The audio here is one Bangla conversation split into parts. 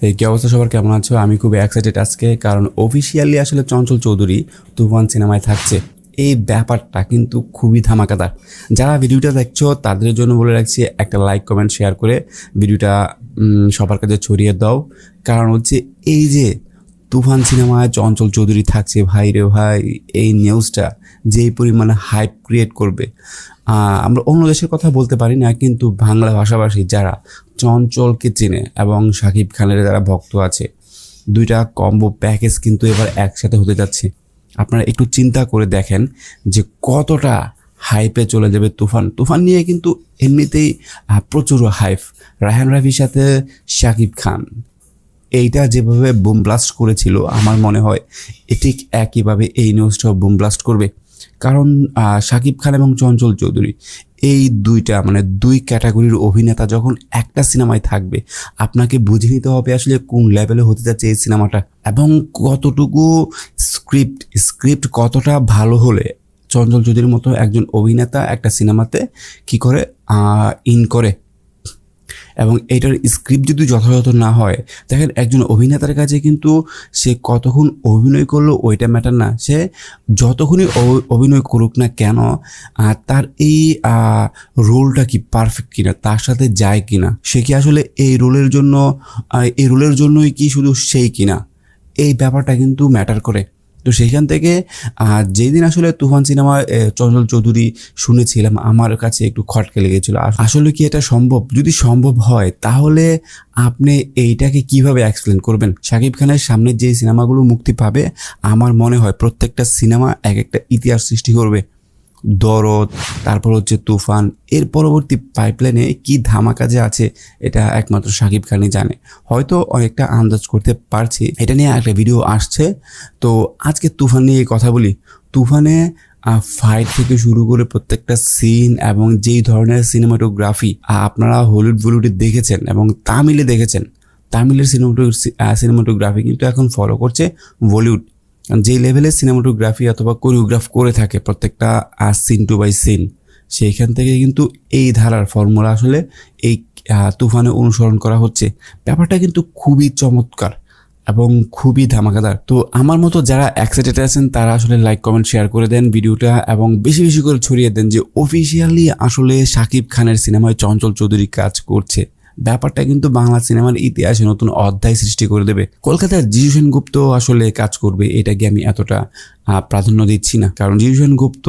এই কি অবস্থা, সবার কেমন আছো? আমি খুব এক্সাইটেড আজকে, কারণ অফিসিয়ালি আসলে চঞ্চল চৌধুরী তুফান সিনেমায় থাকছে। এই ব্যাপারটা কিন্তু খুবই ধামাকাদার। যারা ভিডিওটা দেখছো তাদের জন্য বলে রাখছি, একটা লাইক কমেন্ট শেয়ার করে ভিডিওটা সবার কাছে ছড়িয়ে দাও। কারণ হচ্ছে এই যে তুফান সিনেমায় চঞ্চল চৌধুরী থাকছে, ভাই রে ভাই, এই নিউজটা যেই পরিমাণে হাইপ ক্রিয়েট করবে। আমরা অন্য দেশের কথা বলতে পারি না, কিন্তু বাংলা ভাষাভাষী যারা চঞ্চলকে চেনে এবং শাকিব খানের যারা ভক্ত আছে, দুইটা কম্বো প্যাকেজ কিন্তু এবার একসাথে হতে যাচ্ছে। আপনারা একটু চিন্তা করে দেখেন যে কতটা হাইপে চলে যাবে তুফান। তুফান নিয়ে কিন্তু এমনিতেই প্রচুর হাইপ। রায়হান রাফির সাথে শাকিব খান এইটা যেভাবে বুম ব্লাস্ট করেছিল, আমার মনে হয় ঠিক একইভাবে এই নিউজটাও বুম ব্লাস্ট করবে। কারণ শাকিব খান এবং চঞ্চল চৌধুরী এই দুইটা মানে দুই ক্যাটাগরির অভিনেতা যখন একটা সিনেমায় থাকবে, আপনাকে বুঝে নিতে হবে আসলে কোন লেভেলে হতে যাচ্ছে এই সিনেমাটা এবং কতটুকু স্ক্রিপ্ট কতটা ভালো হলে চঞ্চল চৌধুরীর মতো একজন অভিনেতা একটা সিনেমাতে কি করে ইন করে। এবং এটার স্ক্রিপ্ট যদি যথাযথ না হয়, দেখেন একজন অভিনেতার কাছে কিন্তু সে কতক্ষণ অভিনয় করলো ওইটা ম্যাটার না, সে যতক্ষণই অভিনয় করুক না কেন, তার এই রোলটা কি পারফেক্ট কিনা, তার সাথে যায় কিনা, সে কি আসলে এই রোলের জন্যই কি শুধু সেই কিনা, এই ব্যাপারটা কিন্তু ম্যাটার করে। তো সেইখান থেকে যেদিন আসলে তুফান সিনেমায় চঞ্চল চৌধুরী শুনেছিলাম, আমার কাছে একটু খটকে লেগেছিল। আসলে কি এটা সম্ভব? যদি সম্ভব হয় তাহলে আপনি এইটাকে কিভাবে এক্সপ্লেন করবেন? শাকিব খানের সামনে যে সিনেমাগুলো মুক্তি পাবে, আমার মনে হয় প্রত্যেকটা সিনেমা এক একটা ইতিহাস সৃষ্টি করবে। দরদ, তারপর হচ্ছে তুফান, এর পরবর্তী পাইপলাইনে কি ধামাকা যে আছে এটা একমাত্র শাকিব খানই জানে। হয়তো অনেকটা আন্দাজ করতে পারছি, এটা নিয়ে একটা ভিডিও আসছে। তো আজকে তুফান নিয়ে কথা বলি। তুফানে ফাইট থেকে শুরু করে প্রত্যেকটা সিন এবং যেই ধরনের সিনেমাটোগ্রাফি আপনারা বলিউডে দেখেছেন এবং তামিলে দেখেছেন, তামিলের সিনেমাটোগ্রাফি কিন্তু এখন ফলো করছে বলিউড। যে লেভেলের সিনেমাটোগ্রাফি অথবা কোরিওগ্রাফ করে থাকে প্রত্যেকটা সিন টু বাই সিন, সেইখান থেকে কিন্তু এই ধারার ফর্মুলা আসলে এই তুফানে অনুসরণ করা হচ্ছে। ব্যাপারটা কিন্তু খুবই চমৎকার এবং খুবই ধামাকাদার। তো আমার মতো যারা এক্সাইটেড আছেন তারা আসলে লাইক কমেন্ট শেয়ার করে দেন ভিডিওটা এবং বেশি বেশি করে ছড়িয়ে দেন যে অফিসিয়ালি আসলে শাকিব খানের সিনেমায় চঞ্চল চৌধুরী কাজ করছে। ব্যাপারটা কিন্তু বাংলা সিনেমার ইতিহাসে নতুন অধ্যায় সৃষ্টি করে দেবে। কলকাতার জিজু সেনগুপ্ত আসলে কাজ করবে এটাকে আমি এতটা প্রাধান্য দিচ্ছি না, কারণ জিজু সেনগুপ্ত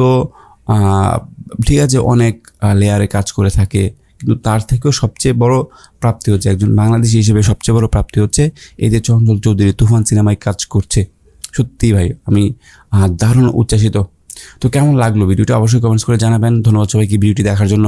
ঠিক আছে অনেক লেয়ারে কাজ করে থাকে, কিন্তু তার থেকেও সবচেয়ে বড় প্রাপ্তি হচ্ছে, একজন বাংলাদেশি হিসেবে সবচেয়ে বড় প্রাপ্তি হচ্ছে এই যে চঞ্চল চৌধুরী তুফান সিনেমায় কাজ করছে। সত্যি ভাই আমি দারুণ উচ্ছ্বাসিত। তো কেমন লাগলো ভিডিওটা অবশ্যই কমেন্টস করে জানাবেন। ধন্যবাদ সবাইকে ভিডিওটি দেখার জন্য।